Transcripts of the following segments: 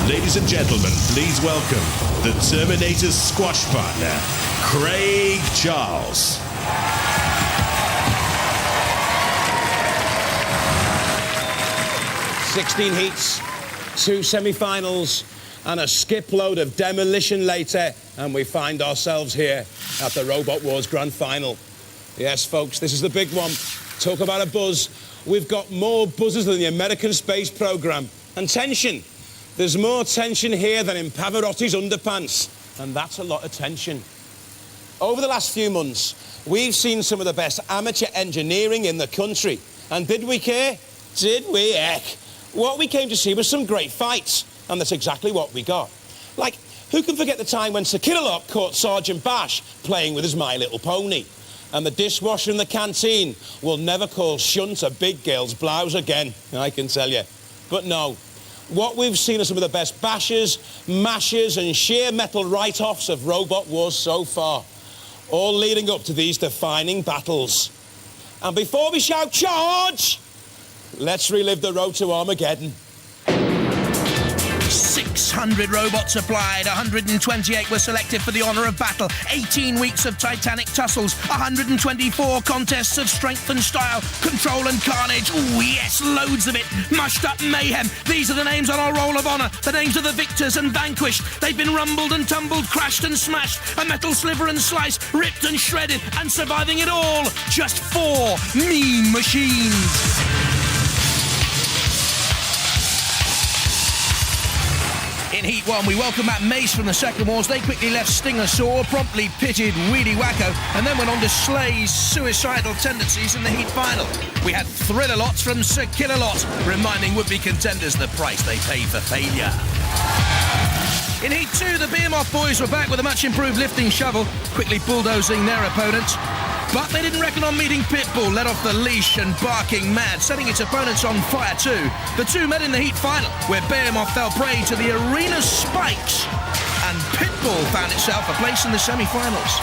Ladies and gentlemen, please welcome the Terminator's squash partner, Craig Charles. "16 heats, 2 semi-finals, and a skip load of demolition later, and we find ourselves here at the Robot Wars Grand Final. Yes, folks, this is the big one. Talk about a buzz. We've got more buzzers than the American space program. And tension. There's more tension here than in Pavarotti's underpants. And that's a lot of tension. Over the last few months, we've seen some of the best amateur engineering in the country. And did we care? Did we heck? What we came to see was some great fights. And that's exactly what we got. Like, who can forget the time when Sir Killalot caught Sergeant Bash playing with his My Little Pony? And the dishwasher in the canteen will never call shunt a big girl's blouse again, I can tell you. But no, what we've seen are some of the best bashes, mashes and sheer metal write-offs of Robot Wars so far, all leading up to these defining battles. And before we shout charge, let's relive the road to Armageddon. 600 robots applied, 128 were selected for the honour of battle, 18 weeks of titanic tussles, 124 contests of strength and style, control and carnage, ooh yes, loads of it, mushed up mayhem. These are the names on our roll of honour, the names of the victors and vanquished. They've been rumbled and tumbled, crashed and smashed, a metal sliver and slice, ripped and shredded, and surviving it all, just 4 mean machines. In Heat 1, we welcome back Mace from the Second Wars. They quickly left Stinger sore, promptly pitted Weedy Wacko, and then went on to slay suicidal tendencies in the Heat final. We had Thrill-A-Lots from Sir Killalot, reminding would-be contenders the price they pay for failure. In Heat 2, the Behemoth boys were back with a much improved lifting shovel, quickly bulldozing their opponents. But they didn't reckon on meeting Pitbull, let off the leash and barking mad, setting its opponents on fire too. The two met in the Heat final, where Behemoth fell prey to the arena's spikes, and Pitbull found itself a place in the semi-finals.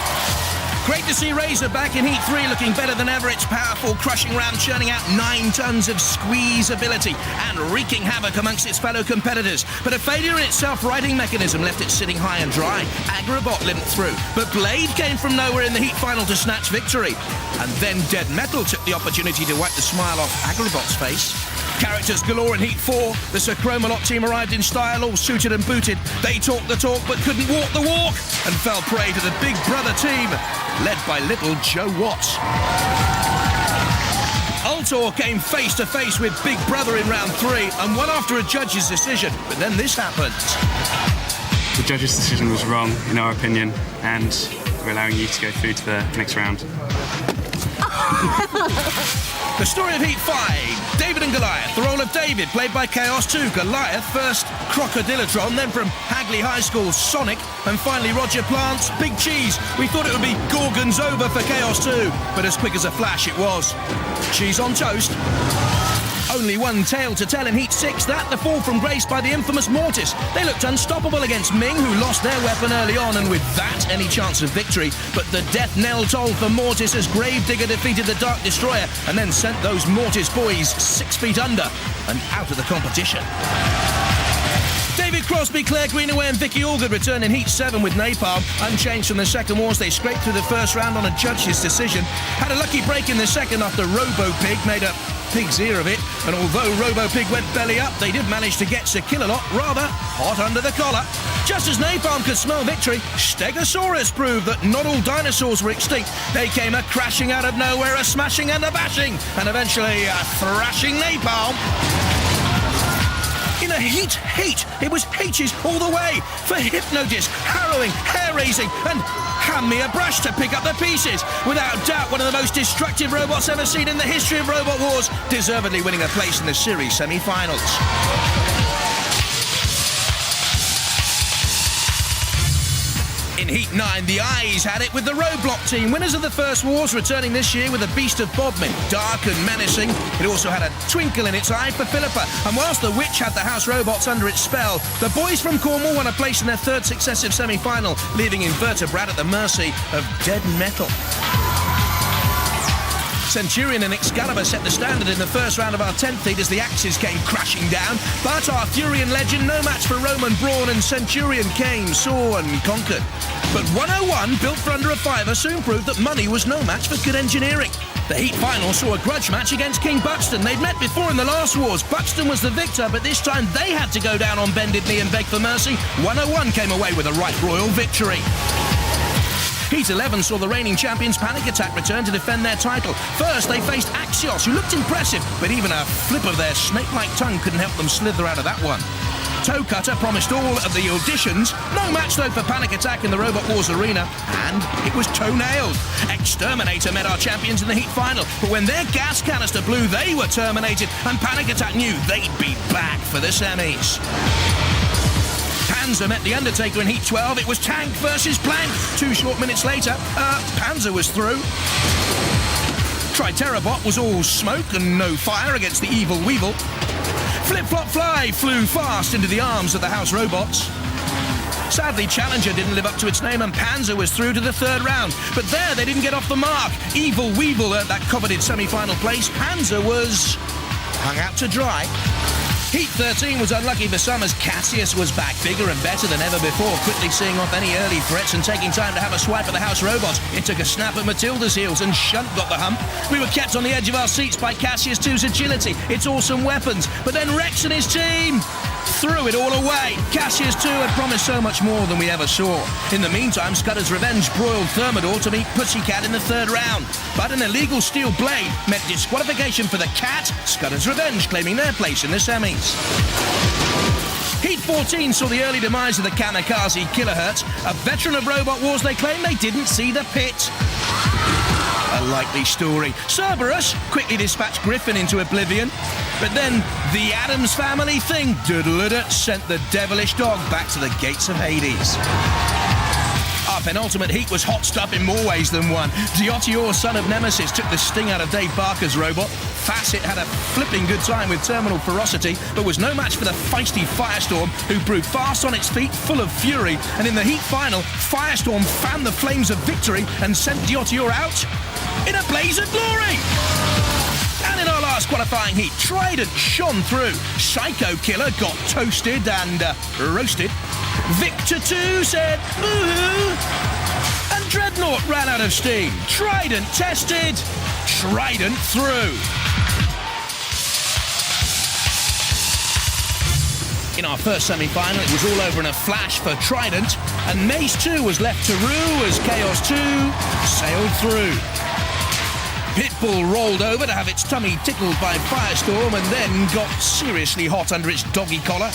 Great to see Razor back in Heat 3, looking better than ever. Its powerful crushing ram churning out 9 tons of squeeze ability and wreaking havoc amongst its fellow competitors. But a failure in its self-righting mechanism left it sitting high and dry. Agrabot limped through, but Blade came from nowhere in the Heat final to snatch victory. And then Dead Metal took the opportunity to wipe the smile off Agrabot's face. Characters galore in Heat 4. The Sir Chromalot team arrived in style, all suited and booted. They talked the talk but couldn't walk the walk, and fell prey to the Big Brother team, led by little Joe Watts. Ultor came face to face with Big Brother in round 3 and won after a judge's decision. But then this happened. The judge's decision was wrong, in our opinion, and we're allowing you to go through to the next round. The story of Heat 5, David and Goliath. The role of David, played by Chaos 2. Goliath, first Crocodilotron, then from Hagley High School, Sonic, and finally Roger Plant's Big Cheese. We thought it would be Gorgon's over for Chaos 2, but as quick as a flash it was. Cheese on toast. Only one tale to tell in Heat 6, that the fall from grace by the infamous Mortis. They looked unstoppable against Ming, who lost their weapon early on, and with that, any chance of victory. But the death knell tolled for Mortis as Gravedigger defeated the Dark Destroyer and then sent those Mortis boys 6 feet under and out of the competition. David Crosby, Claire Greenaway and Vicky Allgood return in Heat 7 with Napalm. Unchanged from the Second Wars, they scraped through the first round on a judge's decision. Had a lucky break in the second after Robo-Pig made a pig's ear of it. And although Robo-Pig went belly up, they did manage to get Sir Killalot rather hot under the collar. Just as Napalm could smell victory, Steg-O-Saw-Us proved that not all dinosaurs were extinct. They came a crashing out of nowhere, a smashing and a bashing, and eventually a thrashing Napalm. In a Heat, it was H's all the way for Hypno-Disc, harrowing, hair-raising, and hand me a brush to pick up the pieces. Without doubt, one of the most destructive robots ever seen in the history of Robot Wars, deservedly winning a place in the series semi-finals. In Heat 9, the Eyes had it with the Roadblock team, winners of the First Wars, returning this year with a beast of Bodmin, dark and menacing. It also had a twinkle in its eye for Philippa, and whilst the Witch had the House robots under its spell, the boys from Cornwall won a place in their 3rd successive semi-final, leaving Invertebrate at the mercy of Dead Metal. Centurion and Excalibur set the standard in the first round of our 10th heat as the axes came crashing down. But our Fury and Legend, no match for Roman Brawn, and Centurion came, saw and conquered. But 101, built for under a fiver, soon proved that money was no match for good engineering. The heat final saw a grudge match against King Buxton. They'd met before in the last wars. Buxton was the victor, but this time they had to go down on bended knee and beg for mercy. 101 came away with a right royal victory. Heat 11 saw the reigning champions Panic Attack return to defend their title. First, they faced Axios, who looked impressive, but even a flip of their snake-like tongue couldn't help them slither out of that one. Toe Cutter promised all of the auditions. No match, though, for Panic Attack in the Robot Wars arena, and it was toe-nailed. Exterminator met our champions in the heat final, but when their gas canister blew, they were terminated, and Panic Attack knew they'd be back for the semis. Panzer met the Undertaker in Heat 12. It was Tank versus Plank. 2 short minutes later, Panzer was through. Triterabot was all smoke and no fire against the Evil Weevil. Flip-Flop Fly flew fast into the arms of the House Robots. Sadly, Challenger didn't live up to its name and Panzer was through to the 3rd round. But there, they didn't get off the mark. Evil Weevil earned that coveted semi-final place. Panzer was hung out to dry. Heat 13 was unlucky for some as Cassius was back bigger and better than ever before, quickly seeing off any early threats and taking time to have a swipe at the House Robots. It took a snap at Matilda's heels and Shunt got the hump. We were kept on the edge of our seats by Cassius 2's agility, its awesome weapons, but then Rex and his team threw it all away. Cassius 2 had promised so much more than we ever saw. In the meantime, Scudder's Revenge broiled Thermidor to meet Pussycat in the 3rd round. But an illegal steel blade meant disqualification for the Cat, Scudder's Revenge claiming their place in the semis. Heat 14 saw the early demise of the Kamikaze Kilohertz. A veteran of Robot Wars, they claim they didn't see the pit. A likely story. Cerberus quickly dispatched Griffin into oblivion, but then the Addams Family thing sent the devilish dog back to the gates of Hades. Our penultimate heat was hot stuff in more ways than one. Diotior, son of Nemesis, took the sting out of Dave Barker's robot. Facet had a flipping good time with Terminal Ferocity, but was no match for the feisty Firestorm, who proved fast on its feet, full of fury. And in the heat final, Firestorm fanned the flames of victory and sent Diotior out in a blaze of glory. And in our last qualifying heat, Trident shone through. Psycho Killer got toasted and roasted. Victor 2 said, ooh. And Dreadnought ran out of steam. Trident tested. Trident through. In our first semi-final, it was all over in a flash for Trident, and Mace 2 was left to rue as Chaos 2 sailed through. Pitbull rolled over to have its tummy tickled by Firestorm and then got seriously hot under its doggy collar.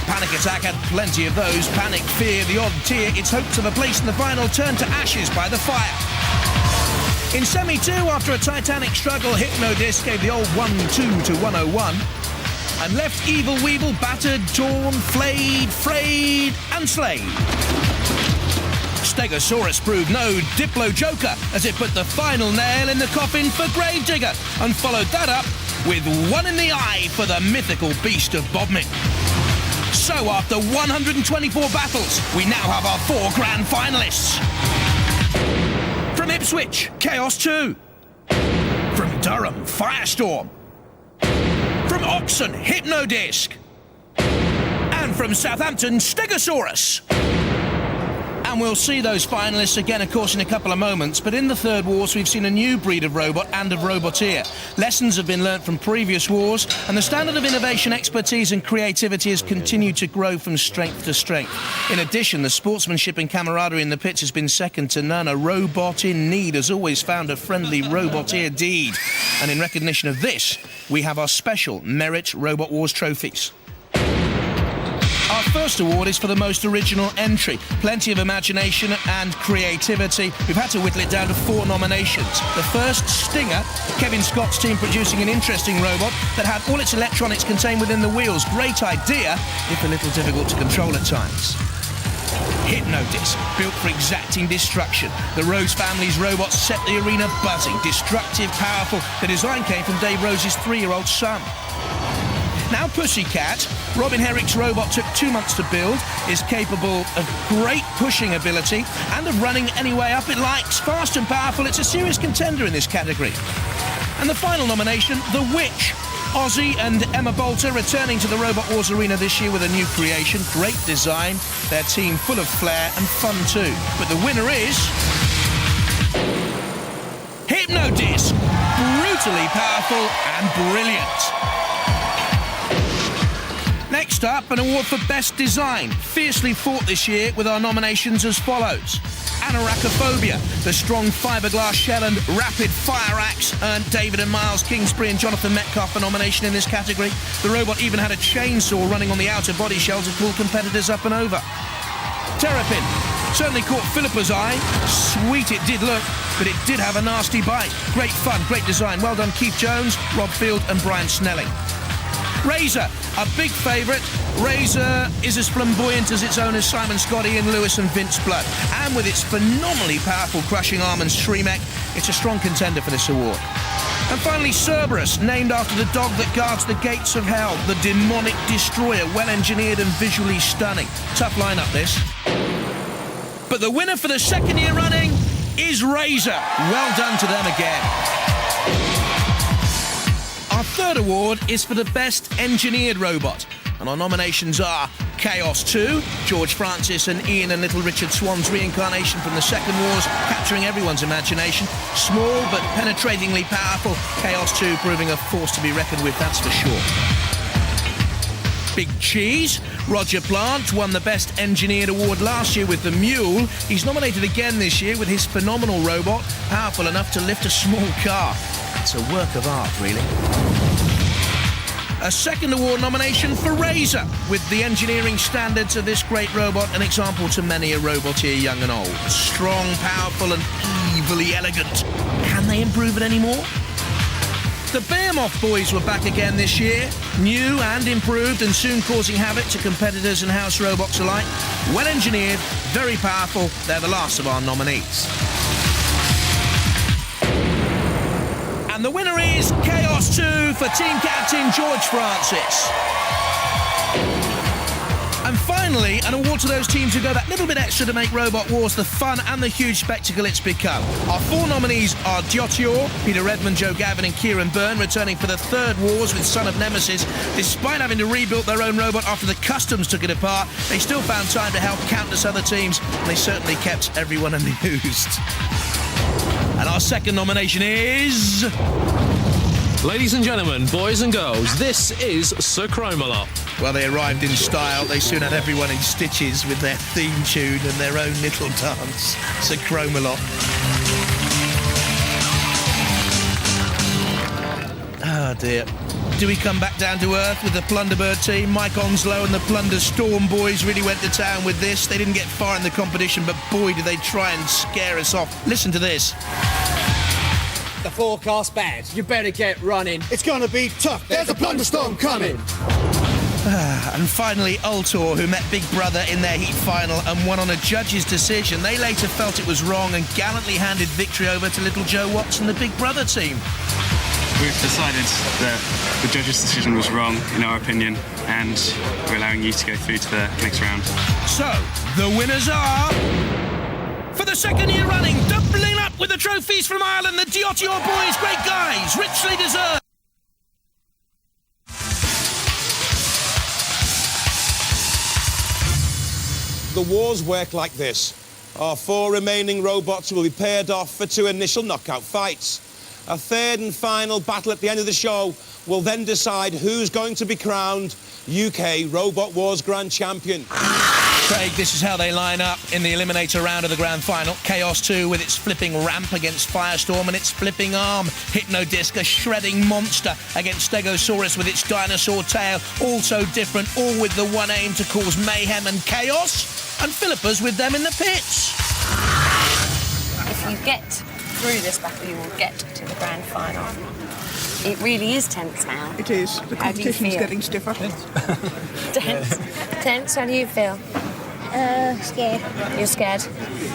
Panic Attack had plenty of those. Panic, Fear, the odd tear, its hopes of a place in the final turned to ashes by the fire. In Semi-2, after a titanic struggle, Hypno-Disc gave the old 1-2 to 101 and left Evil Weevil battered, torn, flayed, frayed and slayed. Steg-O-Saw-Us proved no Diplo Joker as it put the final nail in the coffin for Gravedigger and followed that up with one in the eye for the mythical beast of Bodmin. So after 124 battles, we now have our 4 grand finalists. From Ipswich, Chaos 2. From Durham, Firestorm. From Oxon, Hypno-Disc. And from Southampton, Steg-O-Saw-Us. And we'll see those finalists again, of course, in a couple of moments. But in the third wars, we've seen a new breed of robot and of roboteer. Lessons have been learnt from previous wars, and the standard of innovation, expertise and creativity has continued to grow from strength to strength. In addition, the sportsmanship and camaraderie in the pits has been second to none. A robot in need has always found a friendly roboteer deed. And in recognition of this, we have our special Merit Robot Wars trophies. Our first award is for the most original entry. Plenty of imagination and creativity. We've had to whittle it down to 4 nominations. The first, Stinger, Kevin Scott's team producing an interesting robot that had all its electronics contained within the wheels. Great idea, if a little difficult to control at times. Hypno-Disc, built for exacting destruction. The Rose family's robots set the arena buzzing. Destructive, powerful. The design came from Dave Rose's 3-year-old son. Now Pussycat, Robin Herrick's robot took 2 months to build, is capable of great pushing ability and of running any way up it likes. Fast and powerful, it's a serious contender in this category. And the final nomination, The Witch. Ozzy and Emma Bolter returning to the Robot Wars arena this year with a new creation. Great design, their team full of flair and fun too. But the winner is... Hypno-Disc. Brutally powerful and brilliant. Next up, an award for Best Design. Fiercely fought this year with our nominations as follows. Anorachophobia, the strong fiberglass shell and rapid fire axe earned David and Miles Kingsbury and Jonathan Metcalf a nomination in this category. The robot even had a chainsaw running on the outer body shell to pull competitors up and over. Terrapin certainly caught Philippa's eye. Sweet it did look, but it did have a nasty bite. Great fun, great design. Well done Keith Jones, Rob Field and Brian Snelling. Razor, a big favourite. Razor is as flamboyant as its owners Simon Scotty and Lewis and Vince Blood. And with its phenomenally powerful crushing arm and streamek, it's a strong contender for this award. And finally Cerberus, named after the dog that guards the gates of hell, the demonic destroyer, well engineered and visually stunning. Tough lineup this. But the winner for the second year running is Razor. Well done to them again. Our third award is for the Best Engineered Robot, and our nominations are Chaos 2, George Francis and Ian and Little Richard Swan's reincarnation from the Second Wars, capturing everyone's imagination. Small but penetratingly powerful, Chaos 2 proving a force to be reckoned with, that's for sure. Big Cheese, Roger Plant won the Best Engineered Award last year with the Mule. He's nominated again this year with his phenomenal robot, powerful enough to lift a small car. It's a work of art, really. A second award nomination for Razor, with the engineering standards of this great robot an example to many a robot here, young and old. Strong, powerful and evilly elegant. Can they improve it any more? The Behemoth boys were back again this year, new and improved and soon causing havoc to competitors and house robots alike. Well engineered, very powerful, they're the last of our nominees. And the winner is Chaos 2 for team captain George Francis. And finally, an award to those teams who go that little bit extra to make Robot Wars the fun and the huge spectacle it's become. Our four nominees are Diotior, Peter Redmond, Joe Gavin and Kieran Byrne, returning for the third Wars with Son of Nemesis. Despite having to rebuild their own robot after the customs took it apart, they still found time to help countless other teams, and they certainly kept everyone amused. And our second nomination is... Ladies and gentlemen, boys and girls, this is Sir Chromalot. Well, they arrived in style. They soon had everyone in stitches with their theme tune and their own little dance. Sir Chromalot. Oh, dear. Do we come back down to earth with the Plunderbird team? Mike Onslow and the Plunder Storm boys really went to town with this. They didn't get far in the competition, but boy, did they try and scare us off. Listen to this. The forecast bad. You better get running. It's gonna be tough. There's a Plunderstorm coming. And finally, Ultor, who met Big Brother in their heat final and won on a judge's decision. They later felt it was wrong and gallantly handed victory over to little Joe Watts and the Big Brother team. We've decided that the judge's decision was wrong, in our opinion, and we're allowing you to go through to the next round. So, the winners are... For the second year running, doubling up with the trophies from Ireland, the Diotior boys, great guys, richly deserved. The wars work like this. Our four remaining robots will be paired off for two initial knockout fights. A third and final battle at the end of the show will then decide who's going to be crowned UK Robot Wars Grand Champion. Craig, this is how they line up in the eliminator round of the grand final. Chaos 2 with its flipping ramp against Firestorm and its flipping arm. Hypno-Disc, a shredding monster, against Steg-O-Saw-Us with its dinosaur tail. All so different, all with the one aim to cause mayhem and chaos. And Philippa's with them in the pits. If you get through this battle, you will get to the grand final. It really is tense now. It is. The competition is getting stiffer. Tense. Tense, how do you feel? Scared. You're scared?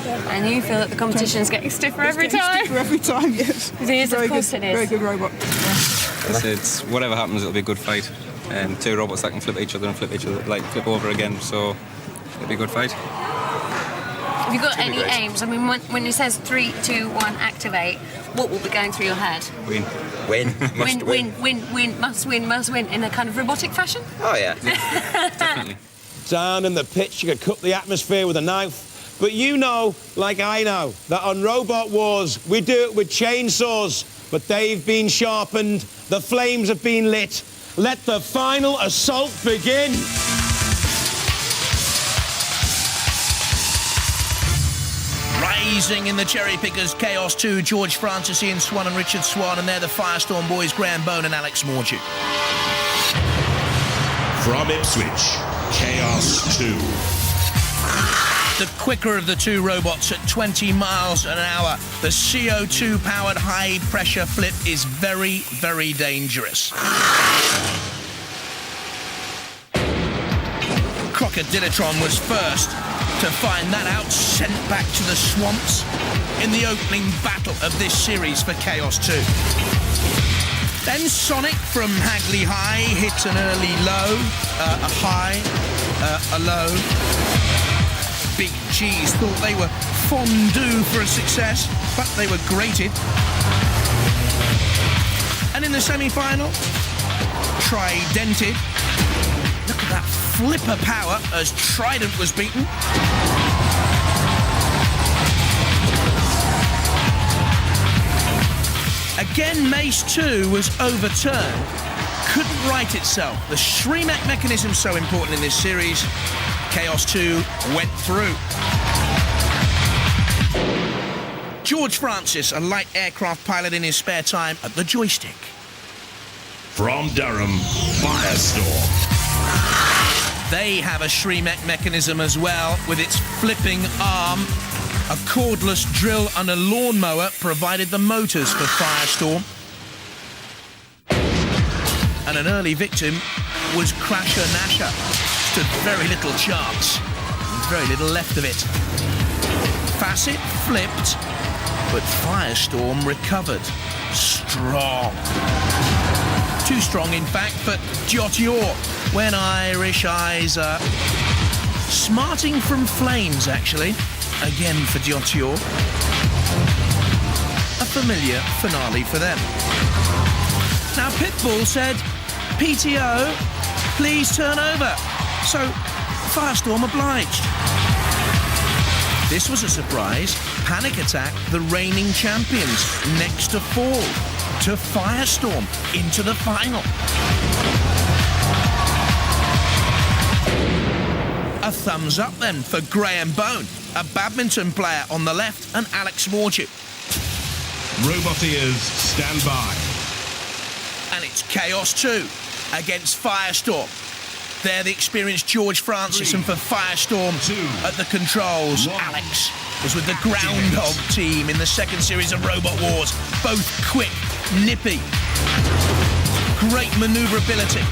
Yeah. And you feel that the competition is getting stiffer every time? Stiffer every time, yes. It is, of course it is. Very good robot. It's whatever happens, it'll be a good fight. and two robots that can flip each other and flip over again. So it'll be a good fight. Have you got any aims? I mean, when it says 3, 2, 1, activate, what will be going through your head? Win. Win, must win, in a kind of robotic fashion? Oh yeah, definitely. Down in the pitch, you could cut the atmosphere with a knife. But you know, like I know, that on Robot Wars, we do it with chainsaws. But they've been sharpened, the flames have been lit. Let the final assault begin. Rising in the cherry pickers, Chaos 2, George Francis, Ian Swan and Richard Swan, and they're the Firestorm boys, Graham Bone and Alex Mordew. From Ipswich, Chaos 2. The quicker of the two robots at 20 miles an hour. The CO2-powered high-pressure flip is very, very dangerous. Crocodilitron was first to find that out, sent back to the swamps in the opening battle of this series for Chaos 2. Then Sonic from Hagley High hit an early low, a high, a low. Big G's thought they were fondue for a success, but they were grated. And in the semi-final, Tridented. Look at that flipper power as Trident was beaten. Again, Mace 2 was overturned. Couldn't right itself. The Shremek mechanism so important in this series. Chaos 2 went through. George Francis, a light aircraft pilot in his spare time at the joystick. From Durham, Firestorm. They have a Shremek mechanism as well, with its flipping arm. A cordless drill and a lawnmower provided the motors for Firestorm. And an early victim was Crasher Nasher. Stood very little chance. Very little left of it. Facet flipped, but Firestorm recovered. Strong. Too strong, in fact, for Diotior, when Irish eyes are smarting from flames, actually. Again for Diotior. A familiar finale for them. Now, Pitbull said, PTO, please turn over. So, Firestorm obliged. This was a surprise. Panic Attack, the reigning champions, next to fall to Firestorm into the final. A thumbs up then for Graham Bone, a badminton player on the left, and Alex Mordew. Roboteers, stand by. And it's Chaos 2 against Firestorm. They're the experienced George Francis, and for Firestorm at the controls, Alex was with the Groundhog team in the second series of Robot Wars. Both quick, nippy, great manoeuvrability.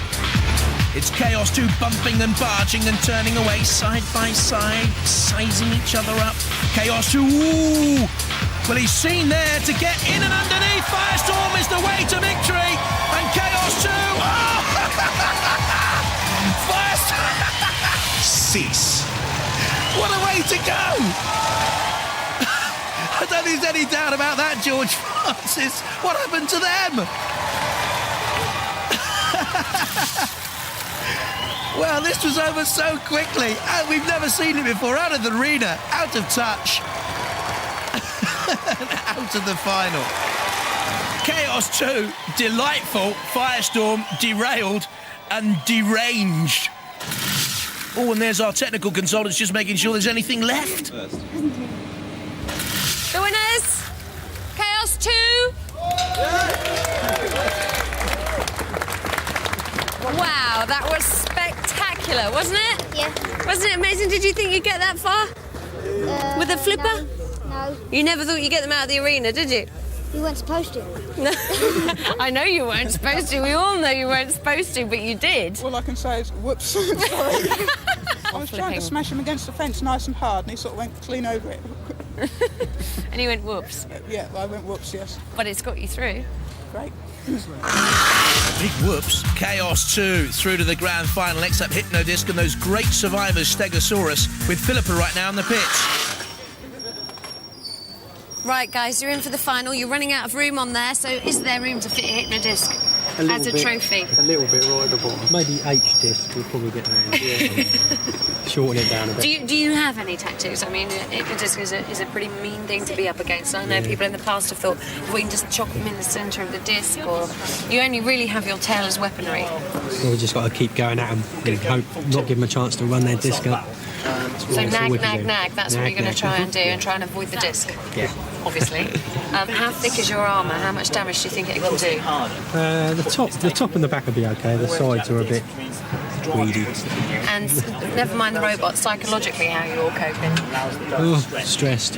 It's Chaos 2 bumping and barging and turning away side by side, sizing each other up. Chaos 2, ooh! Well, he's seen there to get in and underneath. Firestorm is the way to victory. And Chaos 2, oh! Firestorm! Cease. What a way to go! I don't think there's any doubt about that, George Francis. What happened to them? Well, this was over so quickly, and we've never seen it before. Out of the arena, out of touch, out of the final. Chaos 2, delightful. Firestorm, derailed and deranged. Oh, and there's our technical consultants just making sure there's anything left. The winners, Chaos 2. Wow, that was spectacular, wasn't it? Yeah. Wasn't it amazing? Did you think you'd get that far? With a flipper? No. You never thought you'd get them out of the arena, did you? You weren't supposed to. No. I know you weren't supposed to. We all know you weren't supposed to, but you did. All I can say is, whoops. Sorry. I was trying to smash him against the fence nice and hard, and he sort of went clean over it. And he went, whoops. Yeah, I went whoops, yes. But it's got you through. Great. Big whoops. Chaos 2 through to the grand final. Next up, Hypno-Disc and those great survivors, Steg-O-Saw-Us, with Philippa right now on the pitch. Right, guys, you're in for the final. You're running out of room on there, so is there room to fit a Hypno-Disc as a trophy? A little bit right at the bottom. Maybe H-disc, we'll probably get around. Yeah. Shorten it down a bit. Do you have any tattoos? I mean, Hypno-Disc is a pretty mean thing to be up against. I know people in the past have thought, if we can just chop them in the centre of the disc, or you only really have your tail as weaponry. Well, we've just got to keep going at them and hope not give them a chance to run their disc up. So nag. That's what you're going to try and do, and try and avoid the disc. Yeah. Obviously. How thick is your armour? How much damage do you think it can do? The top and the back will be okay. The sides are a bit weedy. And never mind the robot, psychologically, how are you all coping? Oh, stressed.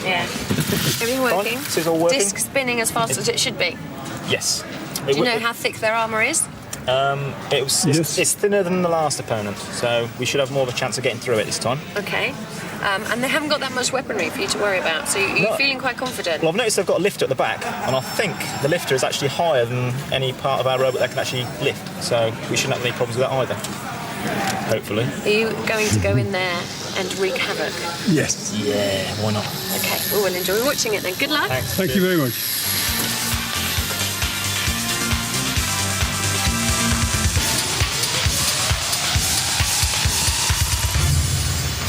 Yeah. Everything working? This is all working. Disc spinning as fast as it should be. Yes. Do you know how thick their armour is? It's thinner than the last opponent, so we should have more of a chance of getting through it this time. Okay. And they haven't got that much weaponry for you to worry about, so you're feeling quite confident? Well, I've noticed they've got a lifter at the back, and I think the lifter is actually higher than any part of our robot that can actually lift, so we shouldn't have any problems with that either. Hopefully. Are you going to go in there and wreak havoc? Yes. Yeah, why not? Okay, well, we'll enjoy watching it then. Good luck. Thanks. Thank you very much.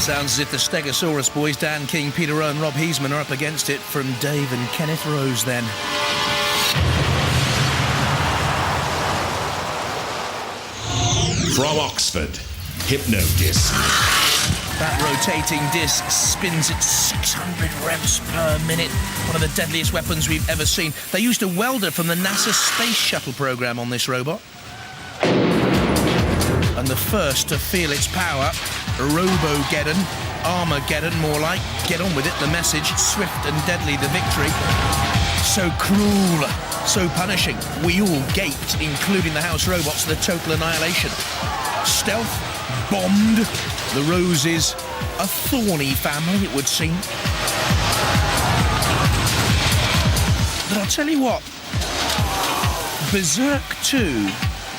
Sounds as if the Steg-O-Saw-Us boys, Dan King, Peter Rowe and Rob Heisman, are up against it. From Dave and Kenneth Rose then. From Oxford, Hypno-Disc. That rotating disc spins at 600 revs per minute. One of the deadliest weapons we've ever seen. They used a welder from the NASA Space Shuttle program on this robot. And the first to feel its power, Robogeddon, Armageddon more like. Get on with it, the message, swift and deadly, the victory. So cruel, so punishing. We all gaped, including the house robots, the total annihilation. Stealth, bombed. The Roses, a thorny family, it would seem. But I'll tell you what, Berserk 2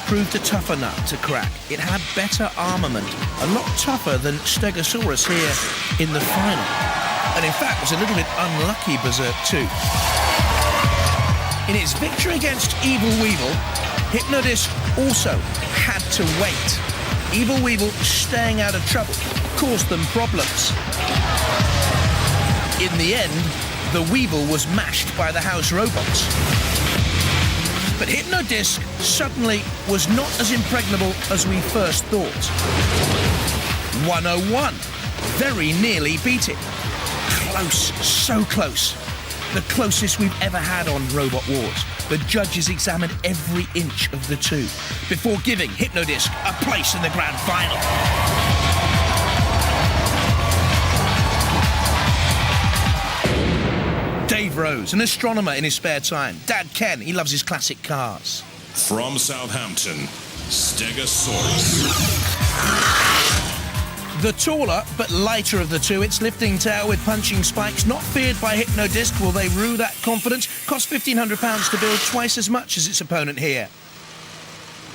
proved a tougher nut to crack. It had better armament, a lot tougher than Steg-O-Saw-Us here in the final. And in fact, was a little bit unlucky, Berserk 2. In its victory against Evil Weevil, Hypno-Disc also had to wait. Evil Weevil, staying out of trouble, caused them problems. In the end, the Weevil was mashed by the house robots. But Hypno-Disc suddenly was not as impregnable as we first thought. 101. Very nearly beat it. Close, so close. The closest we've ever had on Robot Wars. The judges examined every inch of the two before giving Hypno-Disc a place in the grand final. Dave Rose, an astronomer in his spare time. Dad Ken, he loves his classic cars. From Southampton, Steg-O-Saw-Us. The taller but lighter of the two, its lifting tail with punching spikes, not feared by Hypno-Disc. Will they rue that confidence? Cost £1,500 to build, twice as much as its opponent here.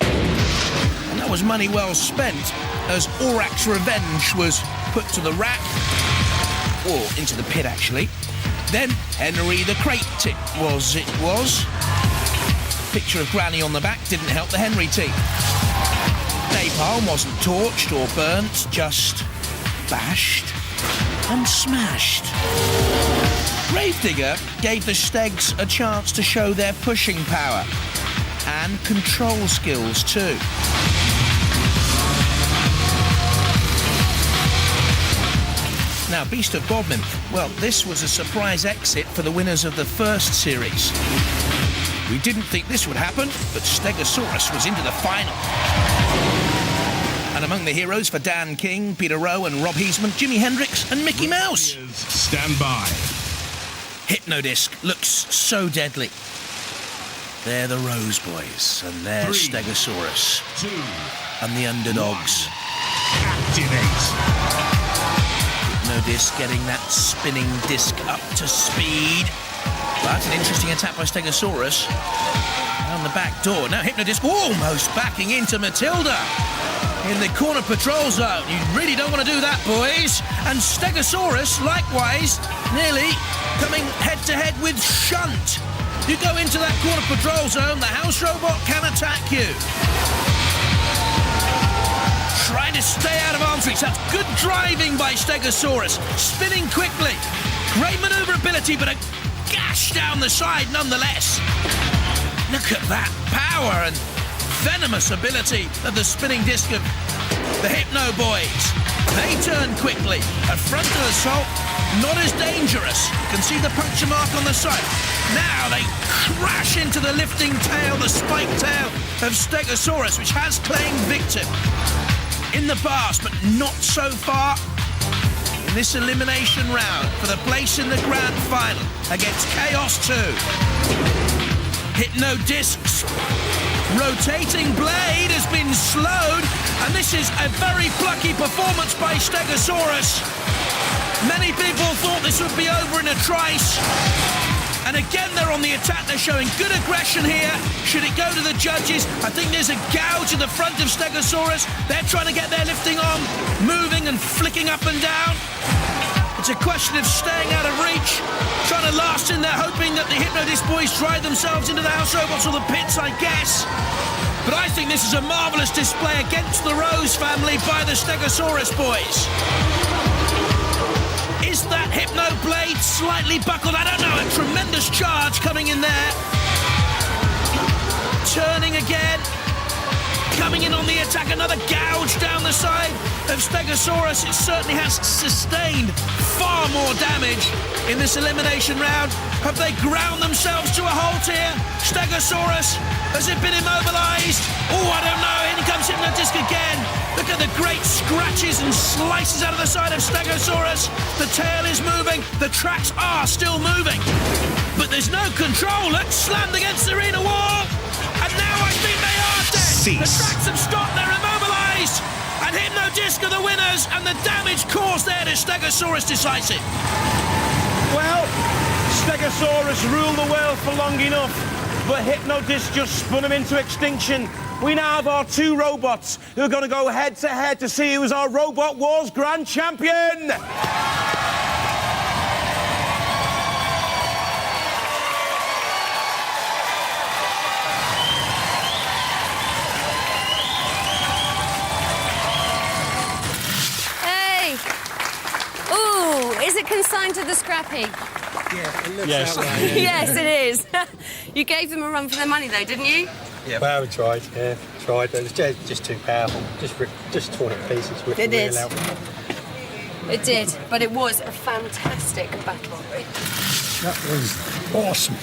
And that was money well spent, as Aurak's revenge was put to the rack, or into the pit actually. Then Henry the Crate it was. Picture of Granny on the back didn't help the Henry team. Napalm wasn't torched or burnt, just bashed and smashed. Gravedigger gave the Stegs a chance to show their pushing power and control skills too. Now, Beast of Bodmin, well, this was a surprise exit for the winners of the first series. We didn't think this would happen, but Steg-O-Saw-Us was into the final. And among the heroes for Dan King, Peter Rowe and Rob Heisman, Jimi Hendrix and Mickey Mouse. Stand by. Hypno-Disc looks so deadly. They're the Rose Boys, and they're Steg-O-Saw-Us. 2, and the underdogs. Activate. Hypno-Disc getting that spinning disc up to speed. But an interesting attack by Steg-O-Saw-Us. back door. Now Hypno-Disc almost backing into Matilda in the corner patrol zone. You really don't want to do that, boys. And Steg-O-Saw-Us, likewise, nearly coming head-to-head with Shunt. You go into that corner patrol zone, the house robot can attack you. Trying to stay out of arm's reach. That's good driving by Steg-O-Saw-Us. Spinning quickly. Great manoeuvrability, but a gash down the side nonetheless. Look at that power and venomous ability of the spinning disc of the Hypno boys. They turn quickly. A frontal assault, not as dangerous. You can see the puncture mark on the side. Now they crash into the lifting tail, the spiked tail of Steg-O-Saw-Us, which has claimed victim in the past, but not so far in this elimination round for the place in the grand final against Chaos 2. Hypno-Disc's rotating blade has been slowed, and this is a very plucky performance by Steg-O-Saw-Us. Many people thought this would be over in a trice. And again, they're on the attack. They're showing good aggression here. Should it go to the judges? I think there's a gouge in the front of Steg-O-Saw-Us. They're trying to get their lifting arm moving and flicking up and down. It's a question of staying out of reach, trying to last in there, hoping that the Hypno-Disc boys drive themselves into the house robots or the pits, I guess. But I think this is a marvellous display against the Rose family by the Steg-O-Saw-Us boys. Is that Hypno blade slightly buckled? I don't know. A tremendous charge coming in there. Turning again. Coming in on the attack. Another gouge down the side of Steg-O-Saw-Us. It certainly has sustained far more damage in this elimination round. Have they ground themselves to a halt here? Steg-O-Saw-Us, has it been immobilised? Oh, I don't know. In comes Hypno-Disc again. Look at the great scratches and slices out of the side of Steg-O-Saw-Us. The tail is moving. The tracks are still moving. But there's no control. Look, slammed against the arena wall. And now I think they are dead. Cease. The tracks have stopped. They're immobilised. And Hypno-Disc are the winners. And the damage caused there to Steg-O-Saw-Us decisive. Well, Steg-O-Saw-Us ruled the world for long enough, but Hypno-Disc just spun him into extinction. We now have our two robots who are going to go head-to-head to see who's our Robot Wars Grand Champion. Hey! Ooh, is it consigned to the scrappy? Yeah, it looks Yes. that way. Yes, it is. You gave them a run for their money, though, didn't you? Yeah. Well, we tried, but it was just too powerful. Just torn it to pieces with It the is. wheel out. It did, but it was a fantastic battle. That was awesome.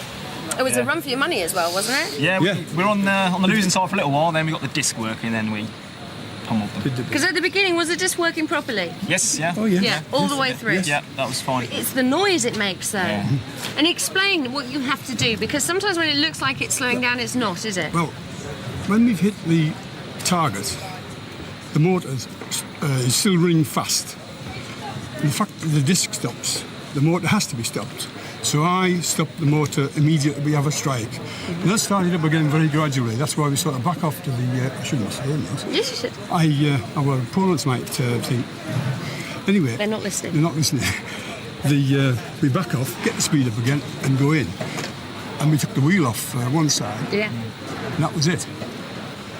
It was a run for your money as well, wasn't it? Yeah, we're on the losing side for a little while, then we got the disc working, then we pummeled them. Because at the beginning, was it just working properly? Yes, yeah. Oh, yeah. Yeah, all the way through. Yeah, that was fine. It's the noise it makes, though. Yeah. And explain what you have to do, because sometimes when it looks like it's slowing down, it's not, is it? Well, when we've hit the target, the motor is still running fast. And the fact that the disc stops, the motor has to be stopped. So I stopped the motor immediately we have a strike. And that started up again very gradually. That's why we sort of back off to the, I shouldn't say this. Yes, you should. Our opponents might think. Anyway. They're not listening. They're not listening. We back off, get the speed up again and go in. And we took the wheel off one side. Yeah. And that was it.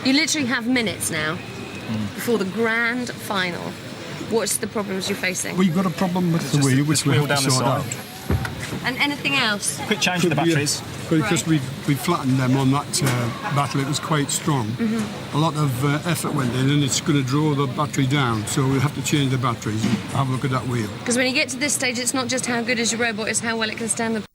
You literally have minutes now before the grand final. What's the problems you're facing? We've got a problem with the wheel, which we have to sort out. And anything else? Quick change to the batteries. Because we flattened them on that battle, it was quite strong. A lot of effort went in, and it's going to draw the battery down. So we'll have to change the batteries and have a look at that wheel. Because when you get to this stage, it's not just how good is your robot, it's how well it can stand the...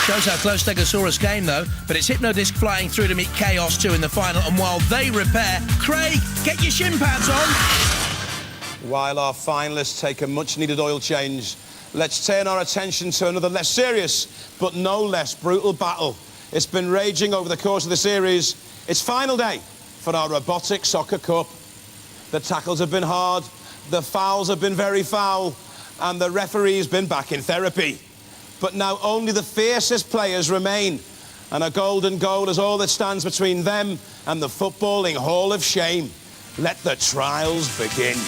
Shows how close Steg-O-Saw-Us came, though, but it's Hypno-Disc flying through to meet Chaos 2 in the final, and while they repair, Craig, get your shin pads on! While our finalists take a much-needed oil change, let's turn our attention to another less serious, but no less brutal battle. It's been raging over the course of the series. It's final day for our Robotic Soccer Cup. The tackles have been hard, the fouls have been very foul, and the referee's been back in therapy. But now only the fiercest players remain, And a golden goal is all that stands between them and the footballing Hall of Shame. Let the trials begin.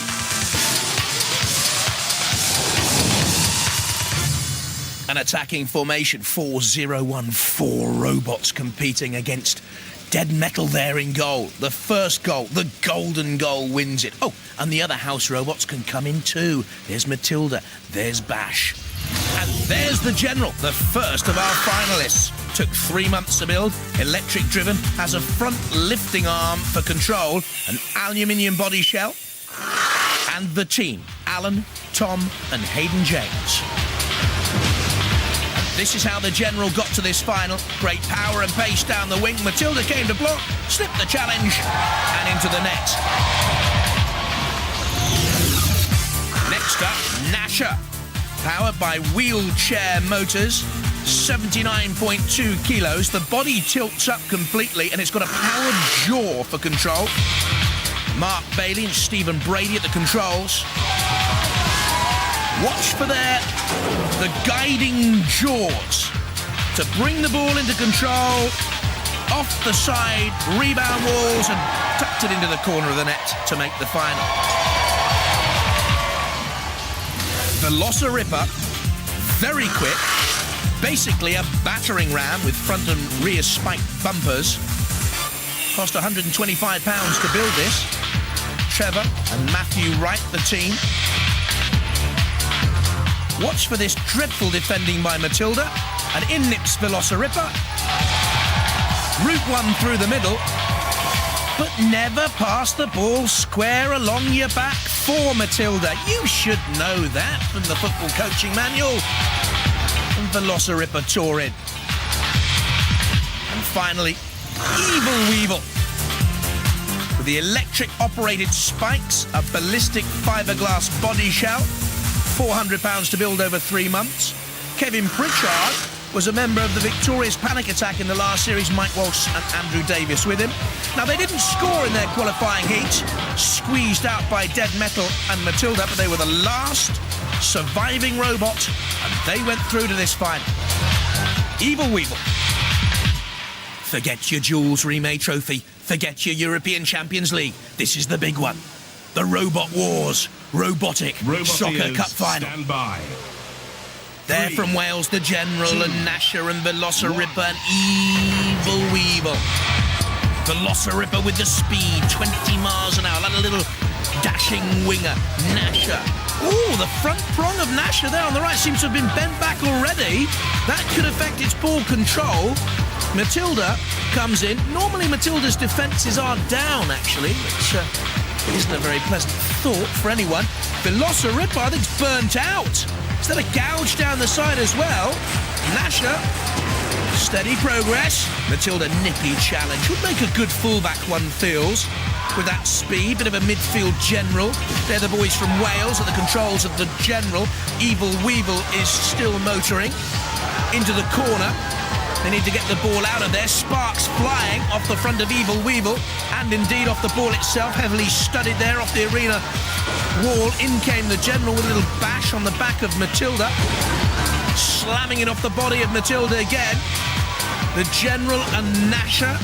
An attacking formation, 4-0-1-4 robots competing against Dead Metal there in goal. The first goal, the golden goal, wins it. Oh, and the other house robots can come in too. There's Matilda, there's Bash. And there's the General, the first of our finalists. Took 3 months to build, electric driven, has a front lifting arm for control, an aluminium body shell, and the team, Alan, Tom and Hayden James. This is how the General got to this final. Great power and pace down the wing. Matilda came to block, slipped the challenge, and into the net. Next up, Nasher. Powered by wheelchair motors, 79.2 kilos. The body tilts up completely, and it's got a powered jaw for control. Mark Bailey and Stephen Brady at the controls. Watch for the guiding jaws to bring the ball into control, off the side, rebound walls, and tucked it into the corner of the net to make the final. Velociripper, very quick, basically a battering ram with front and rear spiked bumpers. Cost £125 to build this. Trevor and Matthew Wright, the team. Watch for this dreadful defending by Matilda, and in nips Velociripper. Route one through the middle, but never pass the ball square along your back for Matilda. You should know that from the football coaching manual. And Velociripper tore in. And finally, Evil Weevil. With the electric operated spikes, a ballistic fiberglass body shell, £400 to build over 3 months. Kevin Pritchard was a member of the victorious Panic Attack in the last series, Mike Walsh and Andrew Davis with him. Now, they didn't score in their qualifying heat, squeezed out by Dead Metal and Matilda, but they were the last surviving robot, and they went through to this final. Evil Weevil. Forget your Jules Rimet Trophy. Forget your European Champions League. This is the big one. The Robot Wars Robotic Soccer Cup Final. Stand by. They're from Wales, the General and Nasher and Velociripper and Evil Weevil. Velociripper with the speed, 20 miles an hour, like a little dashing winger. Nasher. Ooh, the front prong of Nasher there on the right seems to have been bent back already. That could affect its ball control. Matilda comes in. Normally Matilda's defences are down, actually, which isn't a very pleasant thought for anyone. Velociripper, I think, is burnt out. Is that a gouge down the side as well? Nasher, steady progress. Matilda, nippy challenge. Would make a good fullback, one feels, with that speed. Bit of a midfield General. They're the boys from Wales at the controls of the General. Evil Weevil is still motoring into the corner. They need to get the ball out of there. Sparks flying off the front of Evil Weevil, and indeed off the ball itself, heavily studied there off the arena wall. In came the General with a little bash on the back of Matilda, slamming it off the body of Matilda again. The General and Nasher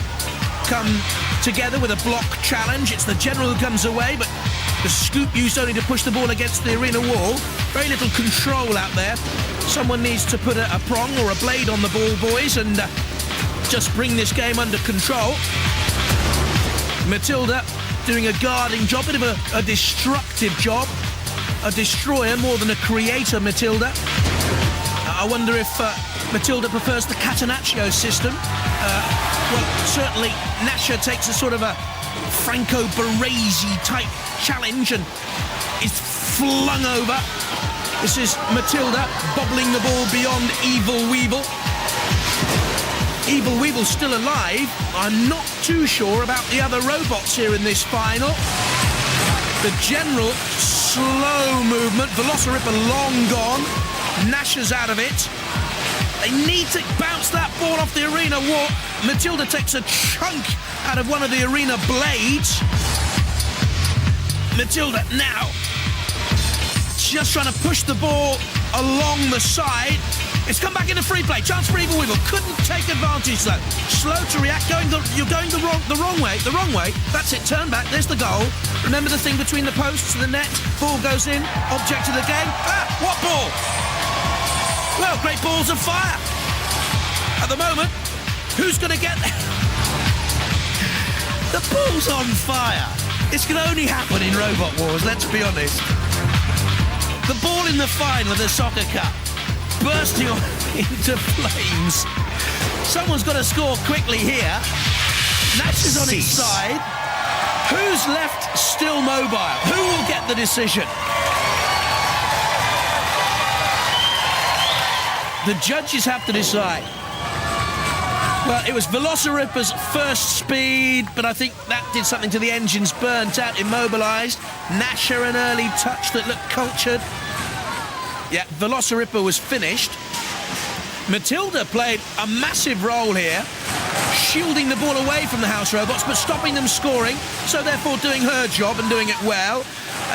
come together with a block challenge. It's the General who comes away, but the scoop used only to push the ball against the arena wall. Very little control out there. Someone needs to put a prong or a blade on the ball, boys, and just bring this game under control. Matilda doing a guarding job, bit of a destructive job. A destroyer more than a creator, Matilda. I wonder if Matilda prefers the Catenaccio system. Well, certainly Nasher takes a sort of a Franco Baresi type challenge and is flung over. This is Matilda bobbling the ball beyond Evil Weevil. Evil Weevil's still alive. I'm not too sure about the other robots here in this final. The General, slow movement. Velociripper long gone. Nasher's out of it. They need to bounce that ball off the arena wall. Matilda takes a chunk out of one of the arena blades. Matilda now just trying to push the ball along the side. It's come back into free play. Chance for Evil Weevil. Couldn't take advantage though. Slow to react. You're going the wrong way. The wrong way. That's it. Turn back. There's the goal. Remember the thing between the posts and the net. Ball goes in. Object of the game. Ah, what ball? Well, great balls of fire. At the moment, who's going to get there? The ball's on fire. This can only happen in Robot Wars, let's be honest. The ball in the final of the Soccer Cup, bursting into flames. Someone's got to score quickly here. Nash is on its side. Who's left still mobile? Who will get the decision? The judges have to decide. Well, it was Velociripper's first speed, but I think that did something to the engines, burnt out, immobilised. Nasher, an early touch that looked cultured. Yeah, Velociripper was finished. Matilda played a massive role here, shielding the ball away from the House Robots, but stopping them scoring, so therefore doing her job and doing it well.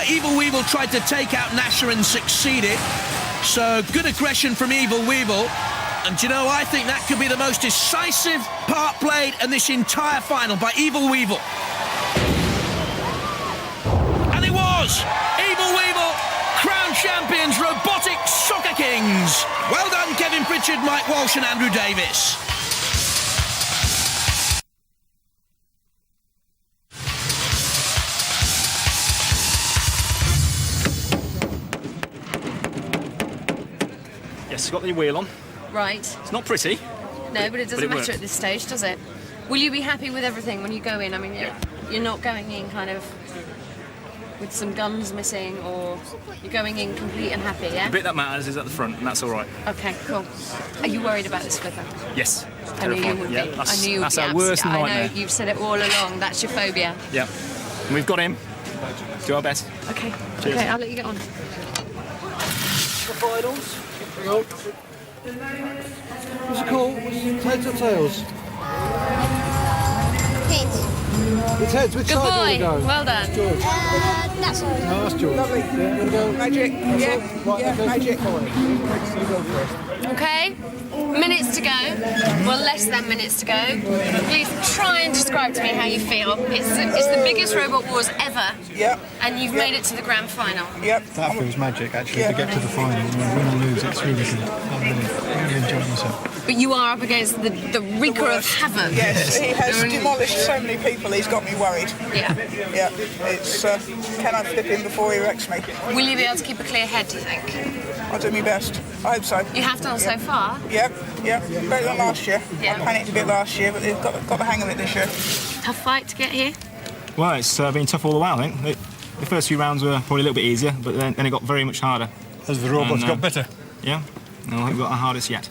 Evil Weevil tried to take out Nasher and succeeded. So good aggression from Evil Weevil. And do you know, I think that could be the most decisive part played in this entire final by Evil Weevil. And it was! Evil Weevil, crowned champions, Robotic Soccer Kings. Well done, Kevin Pritchard, Mike Walsh and Andrew Davis. Yes, got the wheel on. Right. It's not pretty. No, but it doesn't matter worked. at this stage, does it? Will you be happy with everything when you go in? I mean, you're not going in kind of with some guns missing, or you're going in complete and happy, yeah? The bit that matters is at the front, and that's all right. Okay, cool. Are you worried about this flipper? Yes. I knew you would be. I knew you would be. That's our worst I nightmare. know, you've said it all along. That's your phobia. Yeah. And we've got him. Do our best. Okay. Cheers. Okay, I'll let you get on. The finals. What's it called? Heads or tails? Heads. It's heads. Which Good side do boy. you want to go? Well done. George. That's all. No, that's George. Lovely. Yeah, you want to go? Magic. Yeah. Right, Yeah, okay. magic. Fine. You go first. Okay, minutes to go. Well, less than minutes to go. Please try and describe to me how you feel. It's the biggest Robot Wars ever. Yep. And you've made it to the grand final. Yep. That feels magic, actually, to get to the final. Win or lose, it's really good. I'm really enjoying myself. But you are up against the wreaker of havoc. Yes, he has demolished so many people, he's got me worried. Yeah. Yeah, it's, can I flip him before he wrecks me? Will you be able to keep a clear head, do you think? I'll do my best. I hope so. You have done so far. Yep, better than last year. Yeah. I panicked a bit last year, but they've got the hang of it this year. Tough fight to get here. Well, it's been tough all the way, I think. The first few rounds were probably a little bit easier, but then it got very much harder. As the robots got better. Yeah. No, I think we've got the hardest yet.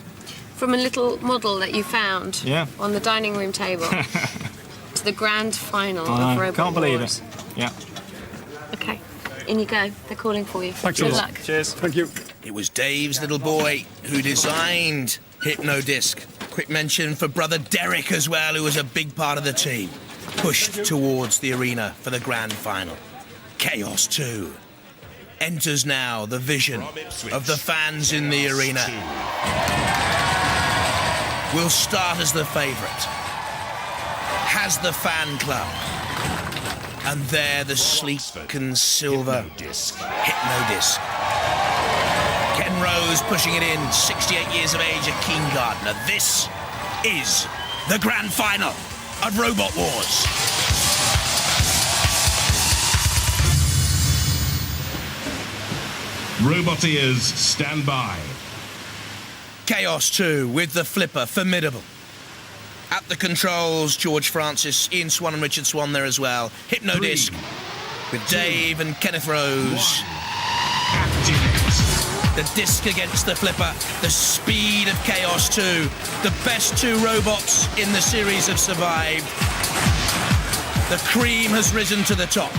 From a little model that you found on the dining room table to the grand final of Robot Can't believe Wars. it. Yeah. Okay, in you go. They're calling for you. Thanks. Good luck. Cheers. Thank you. It was Dave's little boy who designed Hypno-Disc. Quick mention for brother Derek as well, who was a big part of the team. Pushed towards the arena for the grand final. Chaos 2 enters now the vision of the fans in the arena. Will start as the favourite. Has the fan club. And there the sleek and silver Hypno-Disc. Ken Rose pushing it in, 68 years of age, a keen gardener. This is the grand final of Robot Wars. Roboteers, stand by. Chaos 2 with the flipper, formidable. At the controls, George Francis, Ian Swan and Richard Swan there as well. Hypno-Disc with Dave and Kenneth Rose. The disc against the flipper, the speed of Chaos 2. The best two robots in the series have survived. The cream has risen to the top.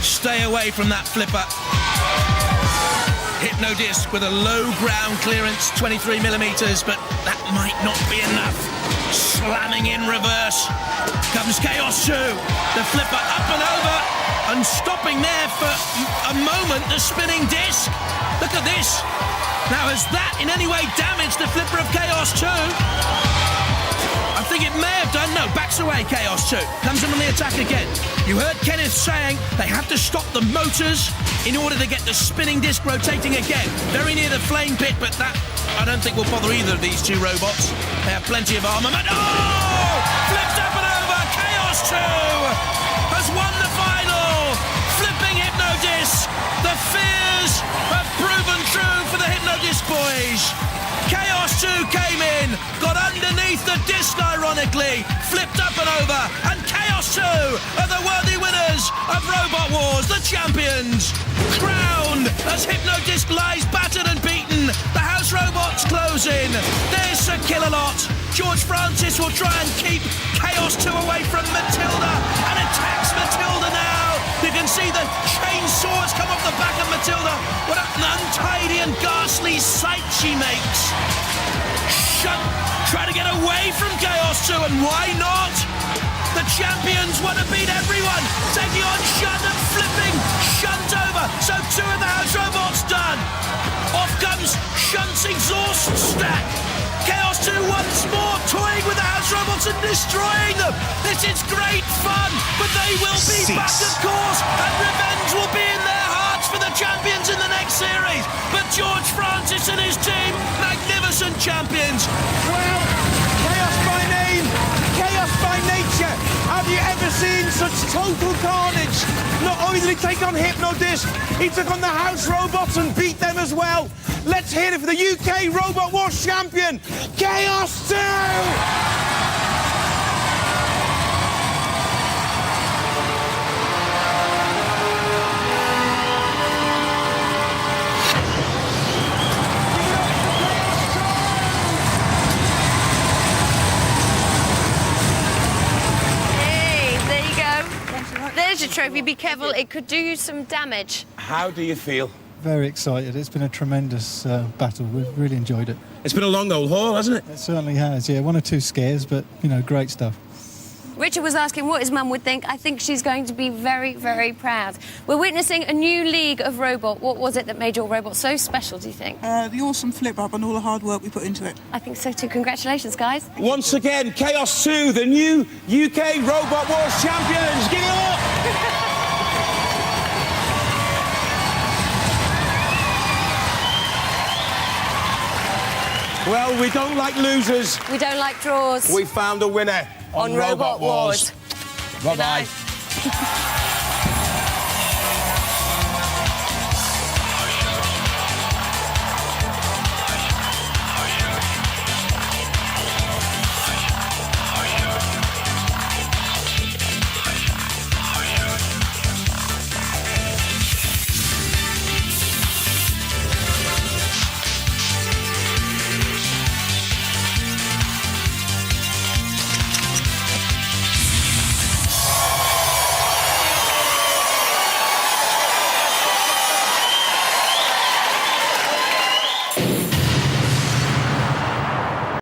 Stay away from that flipper. Hypno-Disc with a low ground clearance, 23mm, but that might not be enough. Slamming in reverse comes Chaos 2. The flipper up and over and stopping there for a moment, the spinning disc. Look at this. Now, has that in any way damaged the flipper of Chaos 2? I think it may have done. No, backs away, Chaos 2. Comes in on the attack again. You heard Kenneth saying they have to stop the motors in order to get the spinning disc rotating again. Very near the flame pit, but that I don't think will bother either of these two robots. They have plenty of armament. Oh! Flipped up and over. Chaos 2 has won the final. Flipping Hypno-Disc. The fears have proven true for the Hypno-Disc boys. Chaos 2 came in, got underneath the disc ironically, flipped up and over, and Chaos 2 are the worthy winners of Robot Wars, the champions. Crowned as Hypno-Disc lies battered and beaten, the house robots close in. There's Sir Kill-A-Lot. George Francis will try and keep Chaos 2 away from Matilda and attacks Matilda now. You can see the chainsaws come off the back of Matilda. What an untidy and ghastly sight she makes. Shunt, try to get away from Chaos 2, and why not? The champions want to beat everyone. Taking on Shunt and flipping Shunt over. So 2 of the house robots done. Off comes Shunt's exhaust stack. Chaos 2 once more toying with the house robots and destroying them. This is great fun, but they will be back, of course, and revenge will be in their hearts for the champions in the next series. But George Francis and his team, magnificent champions. Well, chaos by name, chaos by nature. Have you ever seen such total carnage? Not only did he take on Hypno-Disc, he took on the house robots and beat them as well. Let's hear it for the UK Robot Wars champion, Chaos 2! There's your trophy. Be careful, it could do you some damage. How do you feel? Very excited. It's been a tremendous battle. We've really enjoyed it. It's been a long old haul, hasn't it? It certainly has, yeah. 1 or 2 scares, but, you know, great stuff. Richard was asking what his mum would think. I think she's going to be very, very proud. We're witnessing a new league of robot. What was it that made your robot so special, do you think? The awesome flip up and all the hard work we put into it. I think so too. Congratulations, guys. Once again, Chaos 2, the new UK Robot Wars champions. Give it up! Well, we don't like losers. We don't like draws. We found a winner on Robot Wars. Bye-bye.